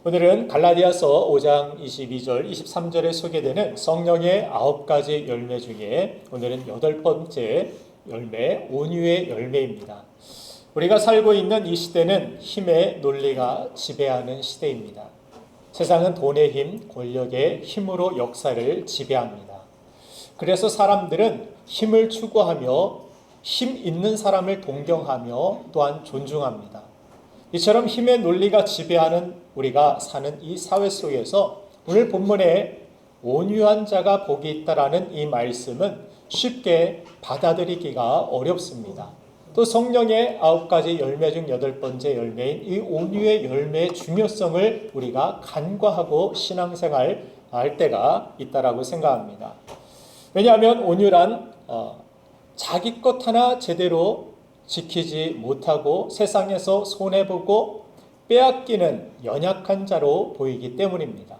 오늘은 갈라디아서 5장 22절, 23절에 소개되는 성령의 9가지 열매 중에 오늘은 8번째 열매, 온유의 열매입니다. 우리가 살고 있는 이 시대는 힘의 논리가 지배하는 시대입니다. 세상은 돈의 힘, 권력의 힘으로 역사를 지배합니다. 그래서 사람들은 힘을 추구하며 힘 있는 사람을 동경하며 또한 존중합니다. 이처럼 힘의 논리가 지배하는 우리가 사는 이 사회 속에서 오늘 본문에 온유한 자가 복이 있다라는 이 말씀은 쉽게 받아들이기가 어렵습니다. 또 성령의 9가지 열매 중 8번째 열매인 이 온유의 열매의 중요성을 우리가 간과하고 신앙생활 할 때가 있다라고 생각합니다. 왜냐하면 온유란 자기 것 하나 제대로 지키지 못하고 세상에서 손해보고 빼앗기는 연약한 자로 보이기 때문입니다.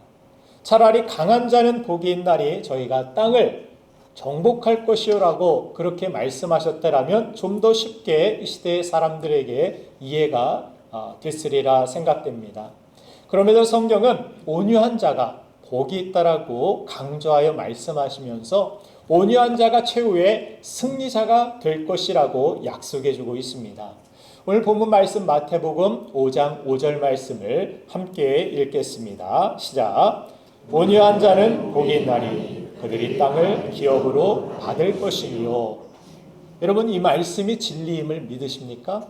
차라리 강한 자는 복이 있나니 저희가 땅을 정복할 것이요라고 그렇게 말씀하셨더라면 좀 더 쉽게 이 시대의 사람들에게 이해가 됐으리라 생각됩니다. 그럼에도 성경은 온유한 자가 복이 있다라고 강조하여 말씀하시면서 온유한 자가 최후의 승리자가 될 것이라고 약속해주고 있습니다. 오늘 본문 말씀 마태복음 5장 5절 말씀을 함께 읽겠습니다. 시작. 온유한 자는 복이 있나니 그들이 땅을 기업으로 받을 것이요. 여러분, 이 말씀이 진리임을 믿으십니까?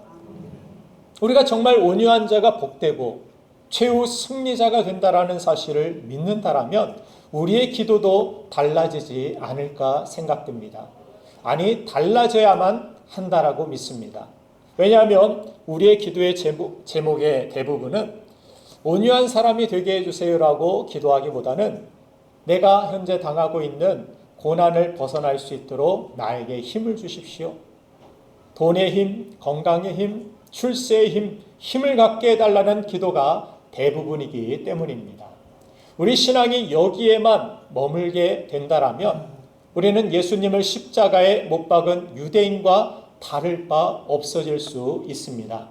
우리가 정말 온유한 자가 복되고 최후 승리자가 된다라는 사실을 믿는다라면 우리의 기도도 달라지지 않을까 생각됩니다. 아니, 달라져야만 한다라고 믿습니다. 왜냐하면 우리의 기도의 제목의 대부분은 온유한 사람이 되게 해주세요라고 기도하기보다는 내가 현재 당하고 있는 고난을 벗어날 수 있도록 나에게 힘을 주십시오. 돈의 힘, 건강의 힘, 출세의 힘, 힘을 갖게 해달라는 기도가 대부분이기 때문입니다. 우리 신앙이 여기에만 머물게 된다라면 우리는 예수님을 십자가에 못 박은 유대인과 다를 바 없어질 수 있습니다.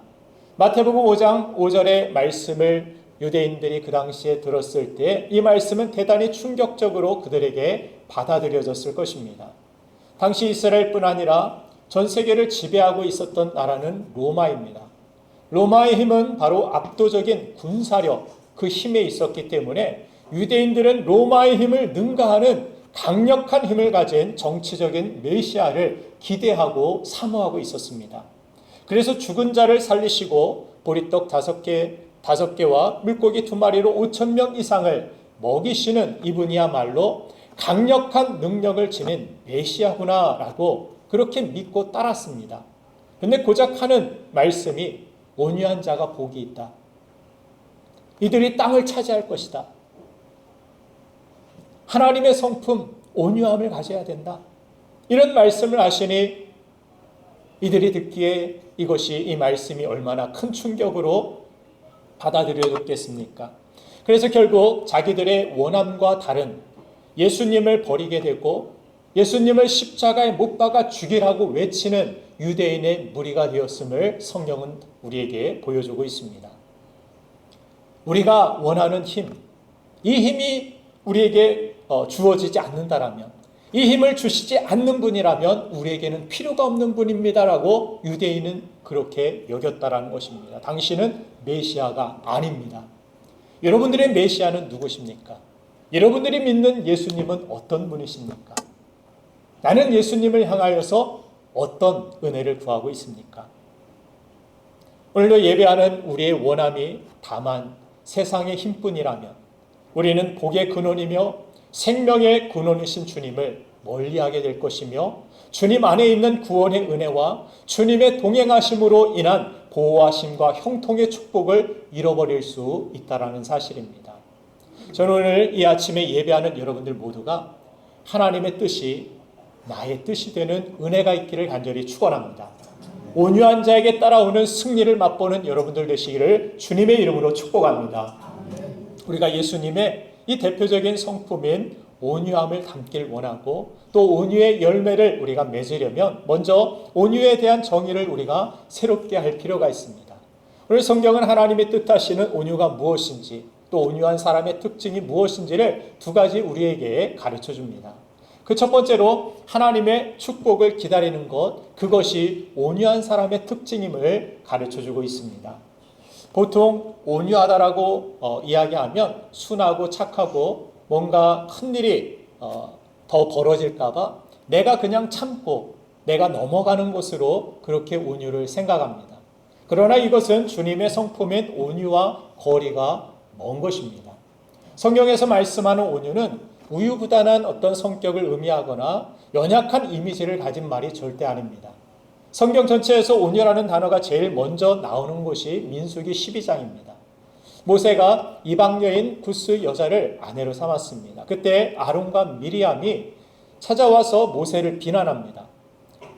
마태복음 5장 5절의 말씀을 유대인들이 그 당시에 들었을 때 이 말씀은 대단히 충격적으로 그들에게 받아들여졌을 것입니다. 당시 이스라엘뿐 아니라 전 세계를 지배하고 있었던 나라는 로마입니다. 로마의 힘은 바로 압도적인 군사력, 그 힘에 있었기 때문에 유대인들은 로마의 힘을 능가하는 강력한 힘을 가진 정치적인 메시아를 기대하고 사모하고 있었습니다. 그래서 죽은 자를 살리시고 보리떡 5개와 물고기 2마리로 5,000명 이상을 먹이시는 이분이야말로 강력한 능력을 지닌 메시아구나라고 그렇게 믿고 따랐습니다. 그런데 고작 하는 말씀이 온유한 자가 복이 있다. 이들이 땅을 차지할 것이다. 하나님의 성품, 온유함을 가져야 된다. 이런 말씀을 하시니 이들이 듣기에 이 말씀이 얼마나 큰 충격으로 받아들여졌겠습니까? 그래서 결국 자기들의 원함과 다른 예수님을 버리게 되고 예수님을 십자가에 못 박아 죽이라고 외치는 유대인의 무리가 되었음을 성경은 우리에게 보여주고 있습니다. 우리가 원하는 힘, 이 힘이 우리에게 주어지지 않는다라면, 이 힘을 주시지 않는 분이라면 우리에게는 필요가 없는 분입니다라고 유대인은 그렇게 여겼다라는 것입니다. 당신은 메시아가 아닙니다. 여러분들의 메시아는 누구십니까? 여러분들이 믿는 예수님은 어떤 분이십니까? 나는 예수님을 향하여서 어떤 은혜를 구하고 있습니까? 오늘도 예배하는 우리의 원함이 다만 세상의 힘뿐이라면 우리는 복의 근원이며 생명의 근원이신 주님을 멀리하게 될 것이며 주님 안에 있는 구원의 은혜와 주님의 동행하심으로 인한 보호하심과 형통의 축복을 잃어버릴 수 있다는 사실입니다. 저는 오늘 이 아침에 예배하는 여러분들 모두가 하나님의 뜻이 나의 뜻이 되는 은혜가 있기를 간절히 축원합니다. 온유한 자에게 따라오는 승리를 맛보는 여러분들 되시기를 주님의 이름으로 축복합니다. 우리가 예수님의 이 대표적인 성품인 온유함을 담길 원하고 또 온유의 열매를 우리가 맺으려면 먼저 온유에 대한 정의를 우리가 새롭게 할 필요가 있습니다. 오늘 성경은 하나님의 뜻하시는 온유가 무엇인지 또 온유한 사람의 특징이 무엇인지를 두 가지 우리에게 가르쳐 줍니다. 그 첫 번째로 하나님의 축복을 기다리는 것, 그것이 온유한 사람의 특징임을 가르쳐 주고 있습니다. 보통 온유하다라고 이야기하면 순하고 착하고 뭔가 큰일이 더 벌어질까 봐 내가 그냥 참고 내가 넘어가는 것으로 그렇게 온유를 생각합니다. 그러나 이것은 주님의 성품인 온유와 거리가 먼 것입니다. 성경에서 말씀하는 온유는 우유부단한 어떤 성격을 의미하거나 연약한 이미지를 가진 말이 절대 아닙니다. 성경 전체에서 온유라는 단어가 제일 먼저 나오는 곳이 민수기 12장입니다. 모세가 이방 여인 구스 여자를 아내로 삼았습니다. 그때 아론과 미리암이 찾아와서 모세를 비난합니다.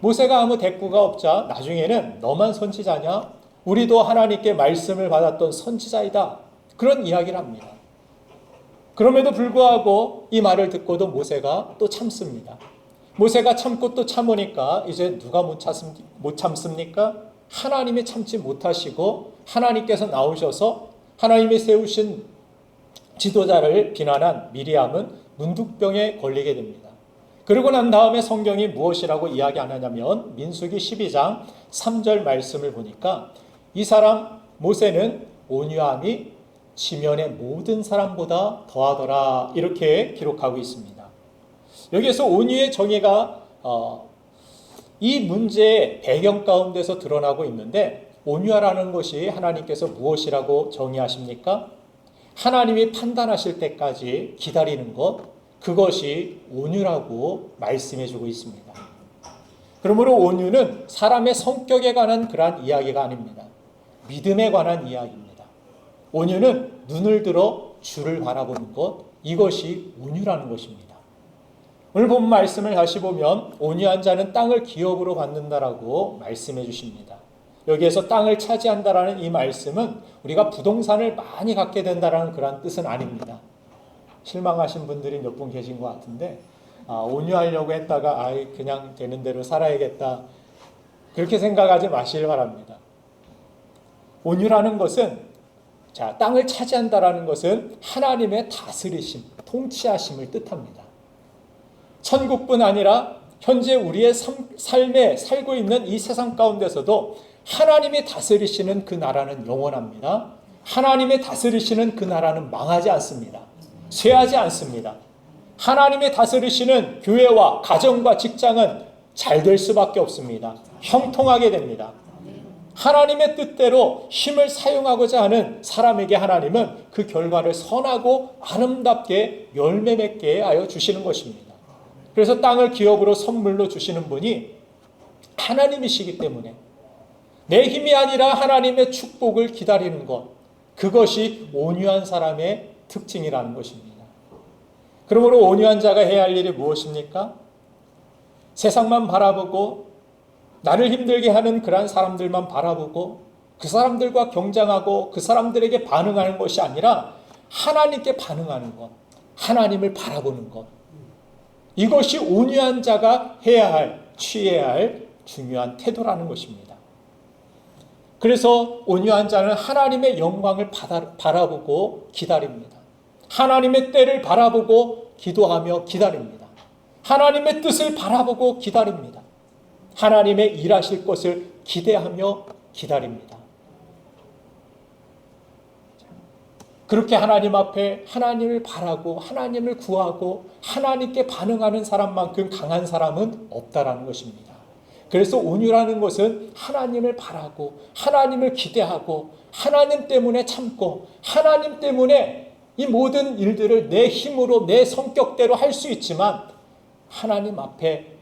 모세가 아무 대꾸가 없자 나중에는 너만 선지자냐? 우리도 하나님께 말씀을 받았던 선지자이다. 그런 이야기를 합니다. 그럼에도 불구하고 이 말을 듣고도 모세가 또 참습니다. 모세가 참고 또 참으니까 이제 누가 못 참습니까? 하나님이 참지 못하시고 하나님께서 나오셔서 하나님이 세우신 지도자를 비난한 미리암은 문둥병에 걸리게 됩니다. 그러고 난 다음에 성경이 무엇이라고 이야기하냐면 민수기 12장 3절 말씀을 보니까 이 사람 모세는 온유함이 지면의 모든 사람보다 더하더라 이렇게 기록하고 있습니다. 여기에서 온유의 정의가 이 문제의 배경 가운데서 드러나고 있는데 온유하라는 것이 하나님께서 무엇이라고 정의하십니까? 하나님이 판단하실 때까지 기다리는 것, 그것이 온유라고 말씀해 주고 있습니다. 그러므로 온유는 사람의 성격에 관한 그러한 이야기가 아닙니다. 믿음에 관한 이야기입니다. 온유는 눈을 들어 주를 바라보는 것, 이것이 온유라는 것입니다. 오늘 본 말씀을 다시 보면 온유한 자는 땅을 기업으로 받는다라고 말씀해 주십니다. 여기에서 땅을 차지한다라는 이 말씀은 우리가 부동산을 많이 갖게 된다라는 그런 뜻은 아닙니다. 실망하신 분들이 몇 분 계신 것 같은데 온유하려고 했다가 그냥 되는 대로 살아야겠다 그렇게 생각하지 마시길 바랍니다. 온유라는 것은 땅을 차지한다라는 것은 하나님의 다스리심, 통치하심을 뜻합니다. 천국뿐 아니라 현재 우리의 삶에 살고 있는 이 세상 가운데서도 하나님이 다스리시는 그 나라는 영원합니다. 하나님의 다스리시는 그 나라는 망하지 않습니다. 쇠하지 않습니다. 하나님의 다스리시는 교회와 가정과 직장은 잘 될 수밖에 없습니다. 형통하게 됩니다. 하나님의 뜻대로 힘을 사용하고자 하는 사람에게 하나님은 그 결과를 선하고 아름답게 열매 맺게 하여 주시는 것입니다. 그래서 땅을 기업으로 선물로 주시는 분이 하나님이시기 때문에 내 힘이 아니라 하나님의 축복을 기다리는 것, 그것이 온유한 사람의 특징이라는 것입니다. 그러므로 온유한 자가 해야 할 일이 무엇입니까? 세상만 바라보고 나를 힘들게 하는 그러한 사람들만 바라보고 그 사람들과 경쟁하고 그 사람들에게 반응하는 것이 아니라 하나님께 반응하는 것, 하나님을 바라보는 것, 이것이 온유한 자가 해야 할, 취해야 할 중요한 태도라는 것입니다. 그래서 온유한 자는 하나님의 영광을 바라보고 기다립니다. 하나님의 때를 바라보고 기도하며 기다립니다. 하나님의 뜻을 바라보고 기다립니다. 하나님의 일하실 것을 기대하며 기다립니다. 그렇게 하나님 앞에 하나님을 바라고 하나님을 구하고 하나님께 반응하는 사람만큼 강한 사람은 없다라는 것입니다. 그래서 온유라는 것은 하나님을 바라고 하나님을 기대하고 하나님 때문에 참고 하나님 때문에 이 모든 일들을 내 힘으로 내 성격대로 할 수 있지만 하나님 앞에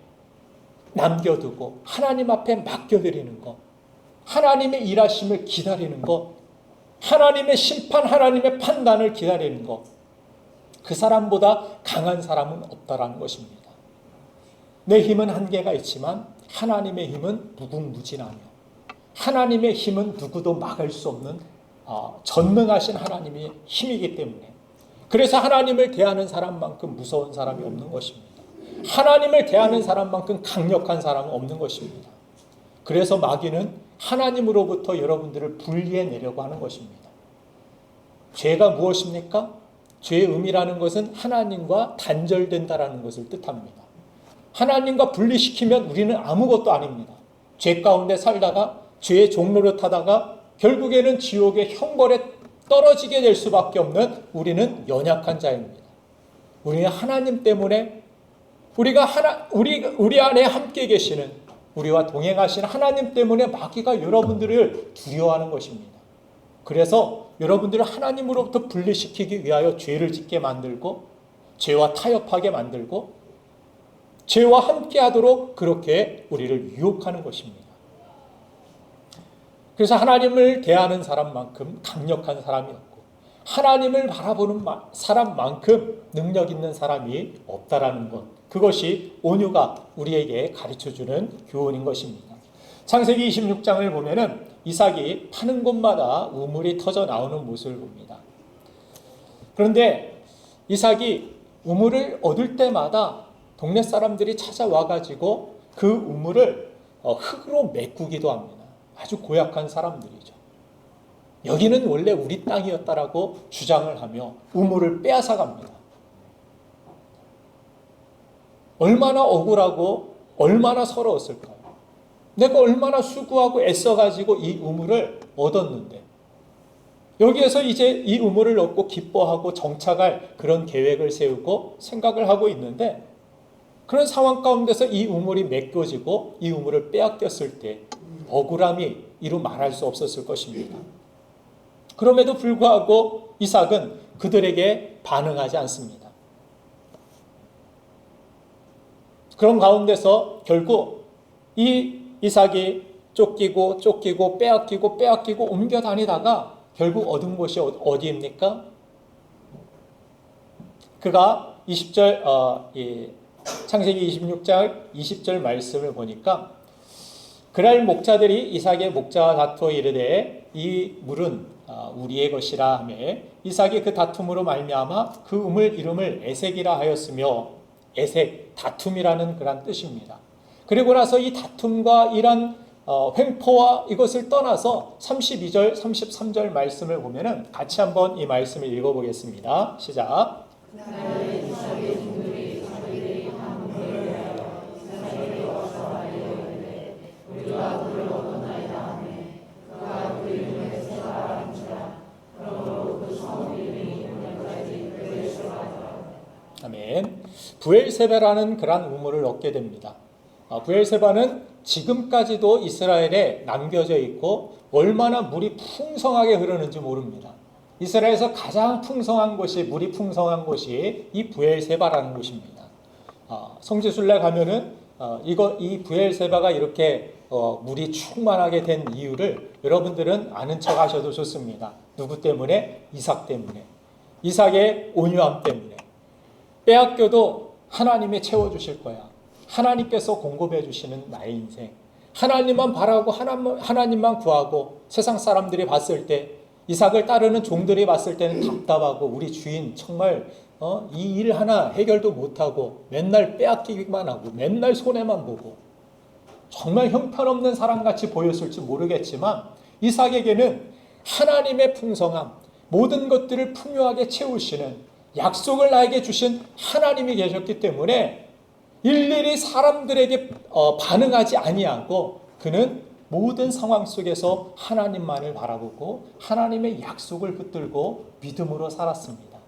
남겨두고 하나님 앞에 맡겨드리는 것, 하나님의 일하심을 기다리는 것, 하나님의 심판, 하나님의 판단을 기다리는 것, 그 사람보다 강한 사람은 없다라는 것입니다. 내 힘은 한계가 있지만 하나님의 힘은 무궁무진하며 하나님의 힘은 누구도 막을 수 없는 전능하신 하나님의 힘이기 때문에 그래서 하나님을 대하는 사람만큼 무서운 사람이 없는 것입니다. 하나님을 대하는 사람만큼 강력한 사람은 없는 것입니다. 그래서 마귀는 하나님으로부터 여러분들을 분리해내려고 하는 것입니다. 죄가 무엇입니까? 죄의 의미라는 것은 하나님과 단절된다라는 것을 뜻합니다. 하나님과 분리시키면 우리는 아무것도 아닙니다. 죄 가운데 살다가 죄의 종로를 타다가 결국에는 지옥의 형벌에 떨어지게 될 수밖에 없는 우리는 연약한 자입니다. 우리는 하나님 때문에 우리 안에 함께 계시는 우리와 동행하신 하나님 때문에 마귀가 여러분들을 두려워하는 것입니다. 그래서 여러분들을 하나님으로부터 분리시키기 위하여 죄를 짓게 만들고 죄와 타협하게 만들고 죄와 함께하도록 그렇게 우리를 유혹하는 것입니다. 그래서 하나님을 대하는 사람만큼 강력한 사람이 없고 하나님을 바라보는 사람만큼 능력 있는 사람이 없다라는 것, 그것이 온유가 우리에게 가르쳐주는 교훈인 것입니다. 창세기 26장을 보면은 이삭이 파는 곳마다 우물이 터져 나오는 모습을 봅니다. 그런데 이삭이 우물을 얻을 때마다 동네 사람들이 찾아와가지고 그 우물을 흙으로 메꾸기도 합니다. 아주 고약한 사람들이죠. 여기는 원래 우리 땅이었다라고 주장을 하며 우물을 빼앗아 갑니다. 얼마나 억울하고 얼마나 서러웠을까요? 내가 얼마나 수고하고 애써가지고 이 우물을 얻었는데 여기에서 이제 이 우물을 얻고 기뻐하고 정착할 그런 계획을 세우고 생각을 하고 있는데 그런 상황 가운데서 이 우물이 메꿔지고 이 우물을 빼앗겼을 때 억울함이 이루 말할 수 없었을 것입니다. 그럼에도 불구하고 이삭은 그들에게 반응하지 않습니다. 그런 가운데서 결국 이 이삭이 쫓기고 빼앗기고 옮겨 다니다가 결국 얻은 곳이 어디입니까? 그가 20절 창세기 26장 20절 말씀을 보니까 그날 목자들이 이삭의 목자와 다투어 이르되 이 물은 우리의 것이라 하며 이삭이 그 다툼으로 말미암아 그 우물 이름을 에색이라 하였으며 에색, 다툼이라는 그런 뜻입니다. 그리고 나서 이 다툼과 이런 횡포와 이것을 떠나서 32절, 33절 말씀을 보면은 같이 한번 이 말씀을 읽어보겠습니다. 시작. 아멘. 부엘세바라는 그러한 우물을 얻게 됩니다. 부엘세바는 지금까지도 이스라엘에 남겨져 있고 얼마나 물이 풍성하게 흐르는지 모릅니다. 이스라엘에서 가장 풍성한 곳이 물이 풍성한 곳이 이 부엘세바라는 곳입니다. 성지순례 가면은 이 부엘세바가 이렇게 물이 충만하게 된 이유를 여러분들은 아는 척 하셔도 좋습니다. 누구 때문에? 이삭 때문에. 이삭의 온유함 때문에. 빼앗겨도 하나님이 채워주실 거야. 하나님께서 공급해 주시는 나의 인생. 하나님만 바라고 하나님만 구하고 세상 사람들이 봤을 때 이삭을 따르는 종들이 봤을 때는 답답하고 우리 주인 정말 이 일 하나 해결도 못하고 맨날 빼앗기기만 하고 맨날 손해만 보고 정말 형편없는 사람같이 보였을지 모르겠지만 이삭에게는 하나님의 풍성함, 모든 것들을 풍요하게 채우시는 약속을 나에게 주신 하나님이 계셨기 때문에 일일이 사람들에게 반응하지 아니하고 그는 모든 상황 속에서 하나님만을 바라보고 하나님의 약속을 붙들고 믿음으로 살았습니다.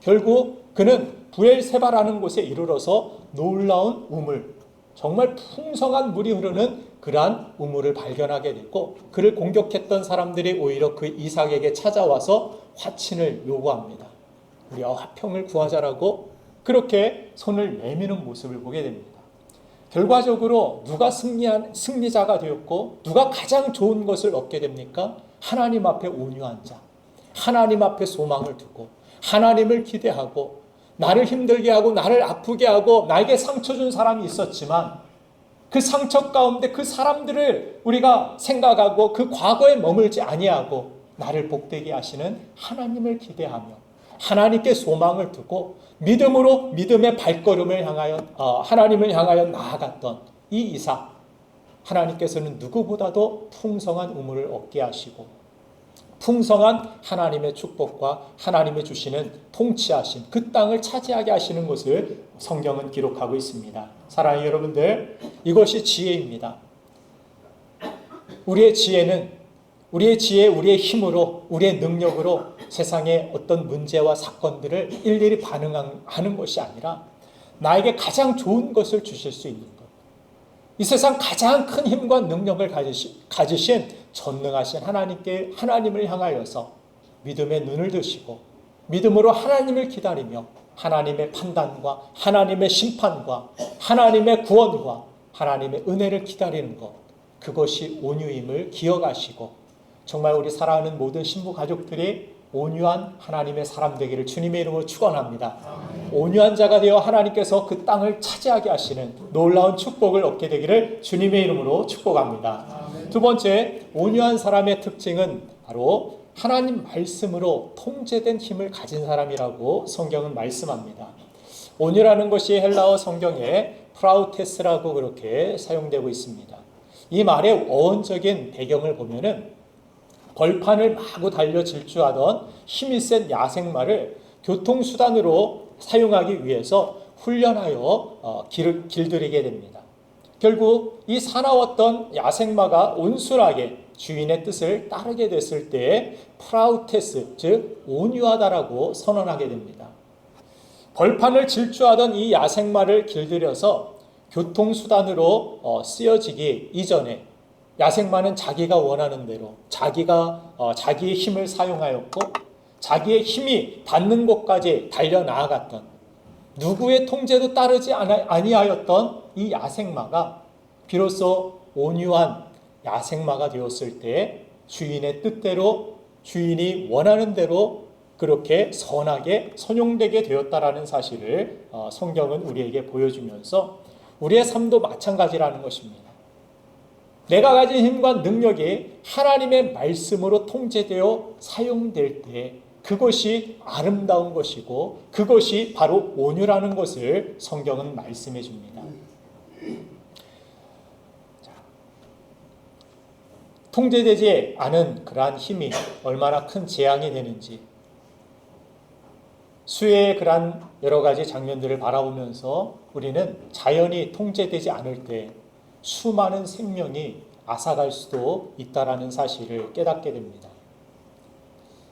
결국 그는 부엘세바라는 곳에 이르러서 놀라운 우물, 정말 풍성한 물이 흐르는 그러한 우물을 발견하게 됐고 그를 공격했던 사람들이 오히려 그 이삭에게 찾아와서 화친을 요구합니다. 우리와 화평을 구하자라고 그렇게 손을 내미는 모습을 보게 됩니다. 결과적으로 누가 승리자가 되었고 누가 가장 좋은 것을 얻게 됩니까? 하나님 앞에 온유한 자, 하나님 앞에 소망을 두고 하나님을 기대하고 나를 힘들게 하고 나를 아프게 하고 나에게 상처 준 사람이 있었지만 그 상처 가운데 그 사람들을 우리가 생각하고 그 과거에 머물지 아니하고 나를 복되게 하시는 하나님을 기대하며 하나님께 소망을 두고 믿음으로 믿음의 발걸음을 향하여 하나님을 향하여 나아갔던 이 이삭, 하나님께서는 누구보다도 풍성한 우물을 얻게 하시고 풍성한 하나님의 축복과 하나님이 주시는 통치하심, 그 땅을 차지하게 하시는 것을 성경은 기록하고 있습니다. 사랑하는 여러분들, 이것이 지혜입니다. 우리의 지혜는 우리의 지혜, 우리의 힘으로, 우리의 능력으로 세상의 어떤 문제와 사건들을 일일이 반응하는 것이 아니라 나에게 가장 좋은 것을 주실 수 있는 것. 이 세상 가장 큰 힘과 능력을 가지신 전능하신 하나님을 향하여서 믿음의 눈을 드시고 믿음으로 하나님을 기다리며 하나님의 판단과 하나님의 심판과 하나님의 구원과 하나님의 은혜를 기다리는 것, 그것이 온유임을 기억하시고 정말 우리 사랑하는 모든 신부 가족들이 온유한 하나님의 사람 되기를 주님의 이름으로 축원합니다. 온유한 자가 되어 하나님께서 그 땅을 차지하게 하시는 놀라운 축복을 얻게 되기를 주님의 이름으로 축복합니다. 두 번째, 온유한 사람의 특징은 바로 하나님 말씀으로 통제된 힘을 가진 사람이라고 성경은 말씀합니다. 온유라는 것이 헬라어 성경에 프라우테스라고 그렇게 사용되고 있습니다. 이 말의 어원적인 배경을 보면은 벌판을 마구 달려 질주하던 힘이 센 야생마를 교통수단으로 사용하기 위해서 훈련하여 길들이게 됩니다. 결국 이 사나웠던 야생마가 온순하게 주인의 뜻을 따르게 됐을 때 프라우테스, 즉 온유하다라고 선언하게 됩니다. 벌판을 질주하던 이 야생마를 길들여서 교통수단으로 쓰여지기 이전에 야생마는 자기가 원하는 대로 자기의 힘을 사용하였고 자기의 힘이 닿는 곳까지 달려나아갔던, 누구의 통제도 따르지 아니하였던 이 야생마가 비로소 온유한 야생마가 되었을 때 주인의 뜻대로, 주인이 원하는 대로 그렇게 선하게 선용되게 되었다라는 사실을 성경은 우리에게 보여주면서 우리의 삶도 마찬가지라는 것입니다. 내가 가진 힘과 능력이 하나님의 말씀으로 통제되어 사용될 때 그것이 아름다운 것이고 그것이 바로 온유라는 것을 성경은 말씀해 줍니다. 통제되지 않은 그러한 힘이 얼마나 큰 재앙이 되는지, 수해의 그러한 여러 가지 장면들을 바라보면서 우리는 자연이 통제되지 않을 때 수많은 생명이 앗아갈 수도 있다라는 사실을 깨닫게 됩니다.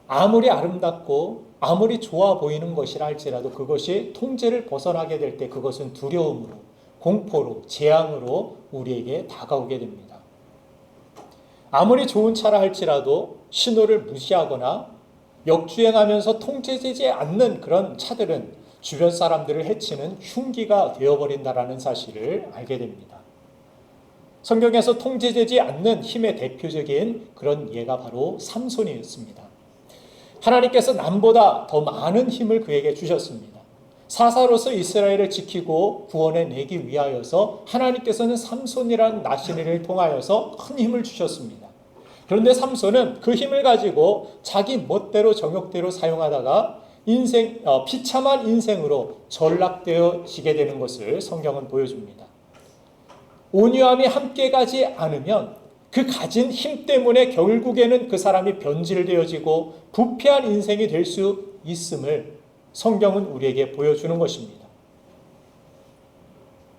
아무리 아름답고 아무리 좋아 보이는 것이라 할지라도 그것이 통제를 벗어나게 될 때 그것은 두려움으로, 공포로, 재앙으로 우리에게 다가오게 됩니다. 아무리 좋은 차라 할지라도 신호를 무시하거나 역주행하면서 통제되지 않는 그런 차들은 주변 사람들을 해치는 흉기가 되어버린다라는 사실을 알게 됩니다. 성경에서 통제되지 않는 힘의 대표적인 그런 예가 바로 삼손이었습니다. 하나님께서 남보다 더 많은 힘을 그에게 주셨습니다. 사사로서 이스라엘을 지키고 구원해 내기 위하여서 하나님께서는 삼손이라는 나시리를 통하여서 큰 힘을 주셨습니다. 그런데 삼손은 그 힘을 가지고 자기 멋대로 정욕대로 사용하다가 비참한 인생으로 전락되어지게 되는 것을 성경은 보여줍니다. 온유함이 함께 가지 않으면 그 가진 힘 때문에 결국에는 그 사람이 변질되어지고 부패한 인생이 될 수 있음을 성경은 우리에게 보여주는 것입니다.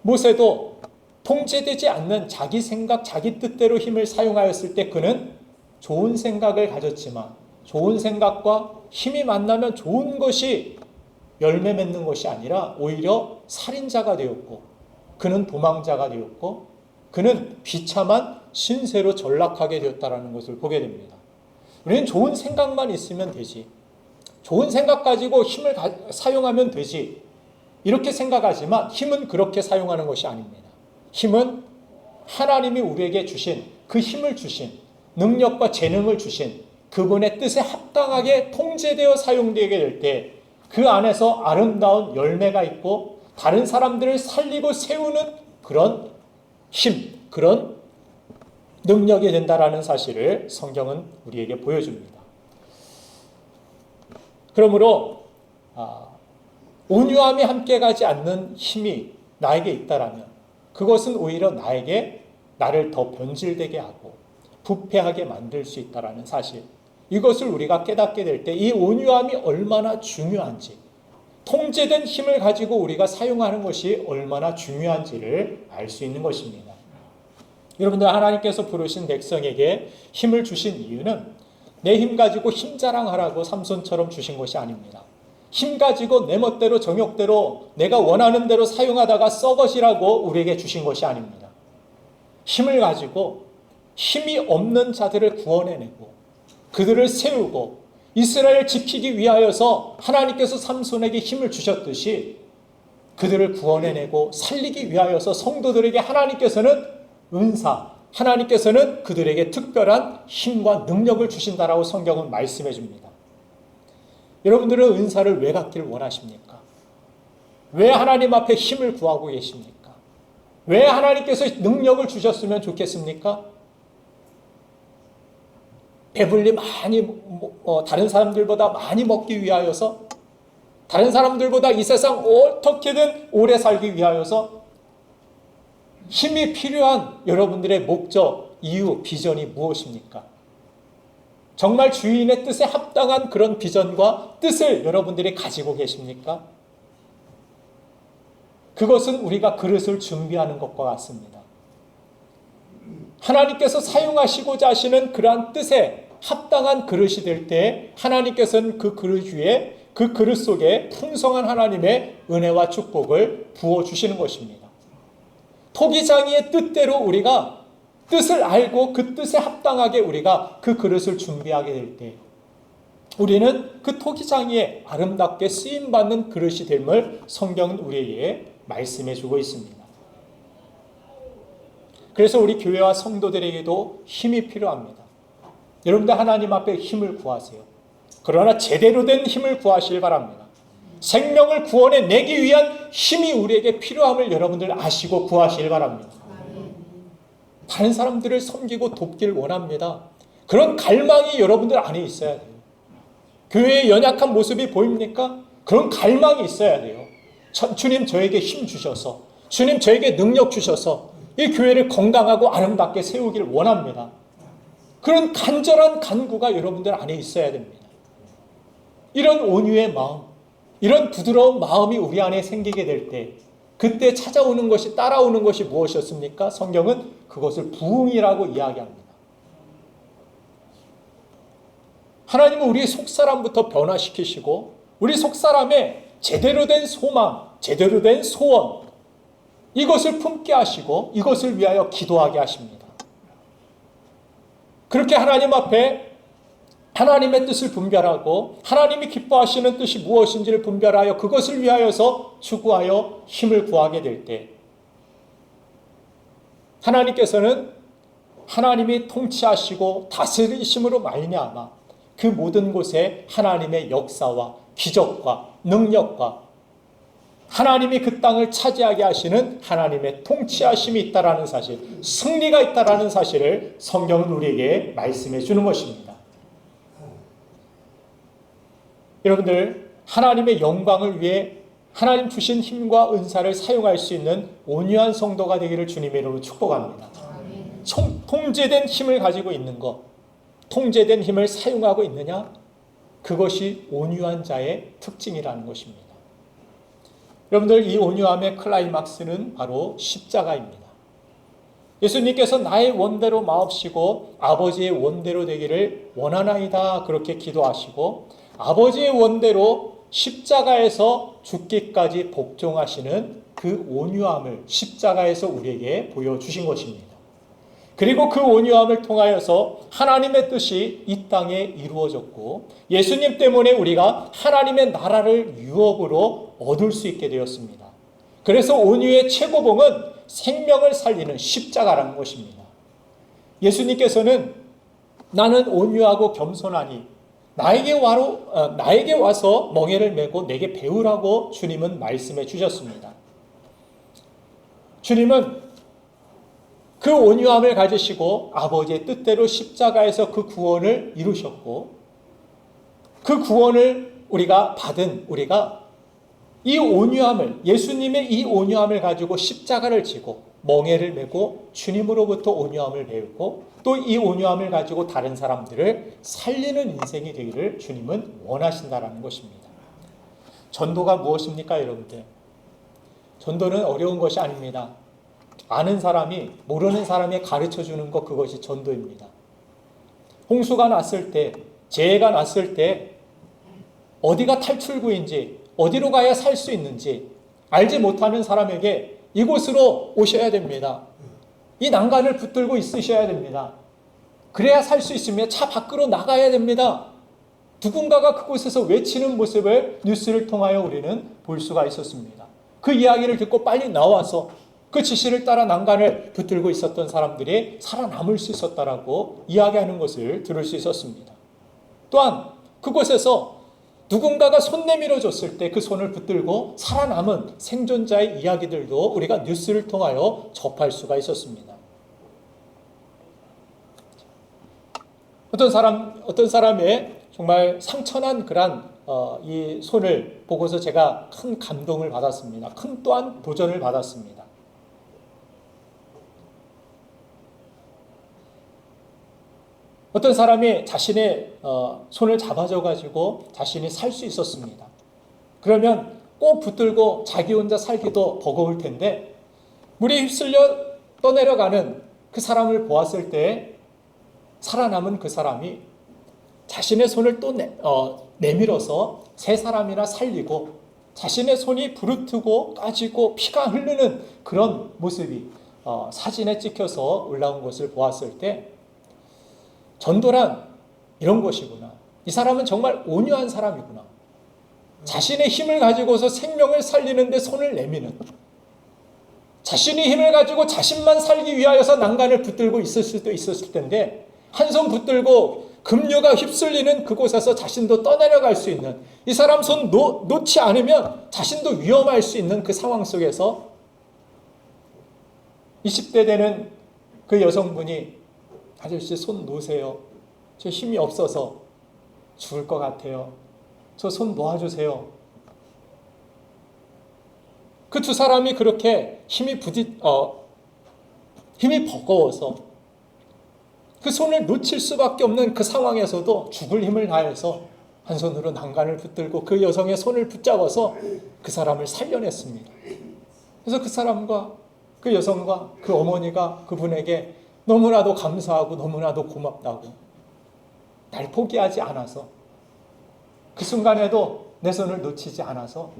모세도 통제되지 않는 자기 생각, 자기 뜻대로 힘을 사용하였을 때 그는 좋은 생각을 가졌지만 좋은 생각과 힘이 만나면 좋은 것이 열매 맺는 것이 아니라 오히려 살인자가 되었고 그는 도망자가 되었고 그는 비참한 신세로 전락하게 되었다는 것을 보게 됩니다. 우리는 좋은 생각만 있으면 되지, 좋은 생각 가지고 힘을 사용하면 되지 이렇게 생각하지만 힘은 그렇게 사용하는 것이 아닙니다. 힘은 하나님이 우리에게 주신 그 힘을 주신 능력과 재능을 주신 그분의 뜻에 합당하게 통제되어 사용되게 될 때 그 안에서 아름다운 열매가 있고 다른 사람들을 살리고 세우는 그런 힘, 그런 능력이 된다라는 사실을 성경은 우리에게 보여줍니다. 그러므로 온유함이 함께 가지 않는 힘이 나에게 있다라면 그것은 오히려 나를 더 변질되게 하고 부패하게 만들 수 있다라는 사실, 이것을 우리가 깨닫게 될 때 이 온유함이 얼마나 중요한지, 통제된 힘을 가지고 우리가 사용하는 것이 얼마나 중요한지를 알 수 있는 것입니다. 여러분들, 하나님께서 부르신 백성에게 힘을 주신 이유는 내 힘 가지고 힘 자랑하라고 삼손처럼 주신 것이 아닙니다. 힘 가지고 내 멋대로 정욕대로 내가 원하는 대로 사용하다가 썩어지라고 우리에게 주신 것이 아닙니다. 힘을 가지고 힘이 없는 자들을 구원해내고 그들을 세우고 이스라엘을 지키기 위하여서 하나님께서 삼손에게 힘을 주셨듯이 그들을 구원해내고 살리기 위하여서 성도들에게 하나님께서는 은사, 하나님께서는 그들에게 특별한 힘과 능력을 주신다라고 성경은 말씀해 줍니다. 여러분들은 은사를 왜 갖기를 원하십니까? 왜 하나님 앞에 힘을 구하고 계십니까? 왜 하나님께서 능력을 주셨으면 좋겠습니까? 배불리 많이 다른 사람들보다 많이 먹기 위하여서, 다른 사람들보다 이 세상 어떻게든 오래 살기 위하여서, 힘이 필요한 여러분들의 목적, 이유, 비전이 무엇입니까? 정말 주인의 뜻에 합당한 그런 비전과 뜻을 여러분들이 가지고 계십니까? 그것은 우리가 그릇을 준비하는 것과 같습니다. 하나님께서 사용하시고자 하시는 그러한 뜻에 합당한 그릇이 될 때 하나님께서는 그 그릇 위에, 그 그릇 속에 풍성한 하나님의 은혜와 축복을 부어주시는 것입니다. 토기장이의 뜻대로 우리가 뜻을 알고 그 뜻에 합당하게 우리가 그 그릇을 준비하게 될 때 우리는 그 토기장이에 아름답게 쓰임받는 그릇이 됨을 성경은 우리에게 말씀해 주고 있습니다. 그래서 우리 교회와 성도들에게도 힘이 필요합니다. 여러분들, 하나님 앞에 힘을 구하세요. 그러나 제대로 된 힘을 구하시길 바랍니다. 생명을 구원해내기 위한 힘이 우리에게 필요함을 여러분들 아시고 구하시길 바랍니다. 다른 사람들을 섬기고 돕기를 원합니다. 그런 갈망이 여러분들 안에 있어야 돼요. 교회의 연약한 모습이 보입니까? 그런 갈망이 있어야 돼요. 주님, 저에게 힘 주셔서, 주님, 저에게 능력 주셔서 이 교회를 건강하고 아름답게 세우기를 원합니다. 그런 간절한 간구가 여러분들 안에 있어야 됩니다. 이런 온유의 마음, 이런 부드러운 마음이 우리 안에 생기게 될 때 그때 찾아오는 것이, 따라오는 것이 무엇이었습니까? 성경은 그것을 부흥이라고 이야기합니다. 하나님은 우리 속사람부터 변화시키시고 우리 속사람의 제대로 된 소망, 제대로 된 소원, 이것을 품게 하시고 이것을 위하여 기도하게 하십니다. 그렇게 하나님 앞에 하나님의 뜻을 분별하고 하나님이 기뻐하시는 뜻이 무엇인지를 분별하여 그것을 위하여서 추구하여 힘을 구하게 될 때 하나님께서는 하나님이 통치하시고 다스리심으로 말미암아 그 모든 곳에 하나님의 역사와 기적과 능력과 하나님이 그 땅을 차지하게 하시는 하나님의 통치하심이 있다라는 사실, 승리가 있다라는 사실을 성경은 우리에게 말씀해 주는 것입니다. 여러분들, 하나님의 영광을 위해 하나님 주신 힘과 은사를 사용할 수 있는 온유한 성도가 되기를 주님의 이름으로 축복합니다. 통제된 힘을 가지고 있는 것, 통제된 힘을 사용하고 있느냐? 그것이 온유한 자의 특징이라는 것입니다. 여러분들, 이 온유함의 클라이막스는 바로 십자가입니다. 예수님께서 나의 원대로 마옵시고 아버지의 원대로 되기를 원하나이다, 그렇게 기도하시고 아버지의 원대로 십자가에서 죽기까지 복종하시는 그 온유함을 십자가에서 우리에게 보여주신 것입니다. 그리고 그 온유함을 통하여서 하나님의 뜻이 이 땅에 이루어졌고 예수님 때문에 우리가 하나님의 나라를 유업으로 얻을 수 있게 되었습니다. 그래서 온유의 최고봉은 생명을 살리는 십자가라는 것입니다. 예수님께서는 나는 온유하고 겸손하니 나에게 와서 멍에를 메고 내게 배우라고 주님은 말씀해 주셨습니다. 주님은 그 온유함을 가지시고 아버지의 뜻대로 십자가에서 그 구원을 이루셨고 그 구원을 우리가 받은 우리가 이 온유함을, 예수님의 이 온유함을 가지고 십자가를 지고 멍에를 메고 주님으로부터 온유함을 배우고 또 이 온유함을 가지고 다른 사람들을 살리는 인생이 되기를 주님은 원하신다라는 것입니다. 전도가 무엇입니까, 여러분들? 전도는 어려운 것이 아닙니다. 아는 사람이 모르는 사람이 가르쳐 주는 것, 그것이 전도입니다. 홍수가 났을 때, 재해가 났을 때 어디가 탈출구인지, 어디로 가야 살 수 있는지 알지 못하는 사람에게 이곳으로 오셔야 됩니다. 이 난간을 붙들고 있으셔야 됩니다. 그래야 살 수 있으며 차 밖으로 나가야 됩니다. 누군가가 그곳에서 외치는 모습을 뉴스를 통하여 우리는 볼 수가 있었습니다. 그 이야기를 듣고 빨리 나와서 그 지시를 따라 난간을 붙들고 있었던 사람들이 살아남을 수 있었다라고 이야기하는 것을 들을 수 있었습니다. 또한 그곳에서 누군가가 손 내밀어 줬을 때 그 손을 붙들고 살아남은 생존자의 이야기들도 우리가 뉴스를 통하여 접할 수가 있었습니다. 어떤 사람의 정말 상처난 그런 이 손을 보고서 제가 큰 감동을 받았습니다. 큰 또한 도전을 받았습니다. 어떤 사람이 자신의 손을 잡아줘-가지고 자신이 살 수 있었습니다. 그러면 꼭 붙들고 자기 혼자 살기도 버거울 텐데 물에 휩쓸려 떠내려가는 그 사람을 보았을 때 살아남은 그 사람이 자신의 손을 또 내밀어서 세 사람이나 살리고 자신의 손이 부르트고 까지고 피가 흐르는 그런 모습이 사진에 찍혀서 올라온 것을 보았을 때 전도란 이런 것이구나. 이 사람은 정말 온유한 사람이구나. 자신의 힘을 가지고서 생명을 살리는데 손을 내미는, 자신의 힘을 가지고 자신만 살기 위하여서 난간을 붙들고 있을 수도 있었을 텐데 한 손 붙들고 급류가 휩쓸리는 그곳에서 자신도 떠내려갈 수 있는, 이 사람 손 놓지 않으면 자신도 위험할 수 있는 그 상황 속에서 20대 되는 그 여성분이 아저씨 손 놓으세요. 저 힘이 없어서 죽을 것 같아요. 저 손 놓아주세요. 그 두 사람이 그렇게 힘이 버거워서 그 손을 놓칠 수밖에 없는 그 상황에서도 죽을 힘을 다해서 한 손으로 난간을 붙들고 그 여성의 손을 붙잡아서 그 사람을 살려냈습니다. 그래서 그 사람과 그 여성과 그 어머니가 그분에게 너무나도 감사하고 너무나도 고맙다고, 날 포기하지 않아서, 그 순간에도 내 손을 놓치지 않아서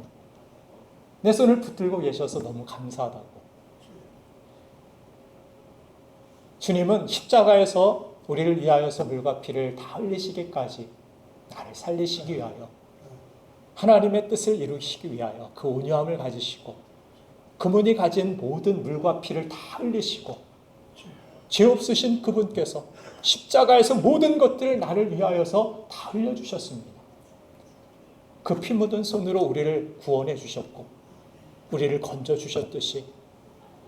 내 손을 붙들고 계셔서 너무 감사하다고. 주님은 십자가에서 우리를 위하여서 물과 피를 다 흘리시기까지 나를 살리시기 위하여, 하나님의 뜻을 이루시기 위하여 그 온유함을 가지시고 그분이 가진 모든 물과 피를 다 흘리시고 죄 없으신 그분께서 십자가에서 모든 것들을 나를 위하여서 다 흘려주셨습니다. 그 피 묻은 손으로 우리를 구원해 주셨고 우리를 건져주셨듯이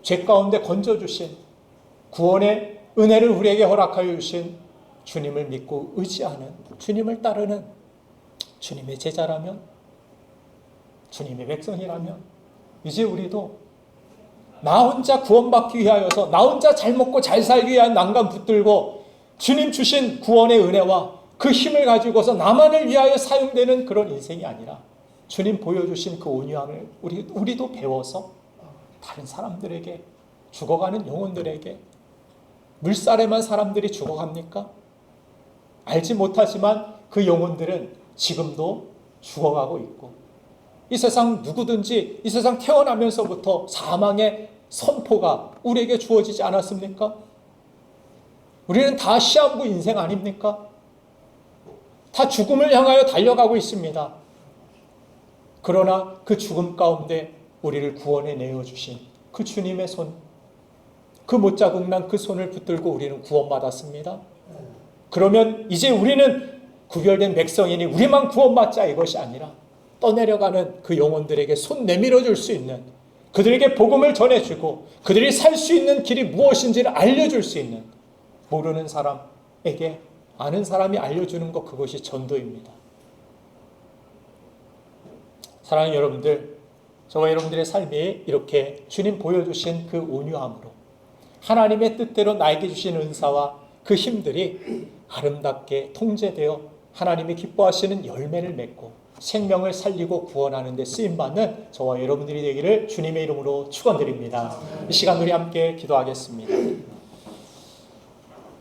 죄 가운데 건져주신 구원의 은혜를 우리에게 허락하여 주신 주님을 믿고 의지하는, 주님을 따르는 주님의 제자라면, 주님의 백성이라면 이제 우리도 나 혼자 구원받기 위하여서, 나 혼자 잘 먹고 잘 살기 위한 난간 붙들고 주님 주신 구원의 은혜와 그 힘을 가지고서 나만을 위하여 사용되는 그런 인생이 아니라 주님 보여주신 그 온유함을 우리도 배워서 다른 사람들에게, 죽어가는 영혼들에게, 물살에만 사람들이 죽어갑니까? 알지 못하지만 그 영혼들은 지금도 죽어가고 있고, 이 세상 누구든지 이 세상 태어나면서부터 사망의 선포가 우리에게 주어지지 않았습니까? 우리는 다 시한부 인생 아닙니까? 다 죽음을 향하여 달려가고 있습니다. 그러나 그 죽음 가운데 우리를 구원해 내어주신 그 주님의 손, 그 못자국난 그 손을 붙들고 우리는 구원받았습니다. 그러면 이제 우리는 구별된 백성이니 우리만 구원받자, 이것이 아니라 떠내려가는 그 영혼들에게 손 내밀어 줄 수 있는, 그들에게 복음을 전해주고 그들이 살 수 있는 길이 무엇인지를 알려줄 수 있는, 모르는 사람에게 아는 사람이 알려주는 것, 그것이 전도입니다. 사랑하는 여러분들, 저와 여러분들의 삶이 이렇게 주님 보여주신 그 온유함으로 하나님의 뜻대로 나에게 주신 은사와 그 힘들이 아름답게 통제되어 하나님이 기뻐하시는 열매를 맺고 생명을 살리고 구원하는 데 쓰임받는 저와 여러분들이 되기를 주님의 이름으로 축원드립니다. 이 시간 우리 함께 기도하겠습니다.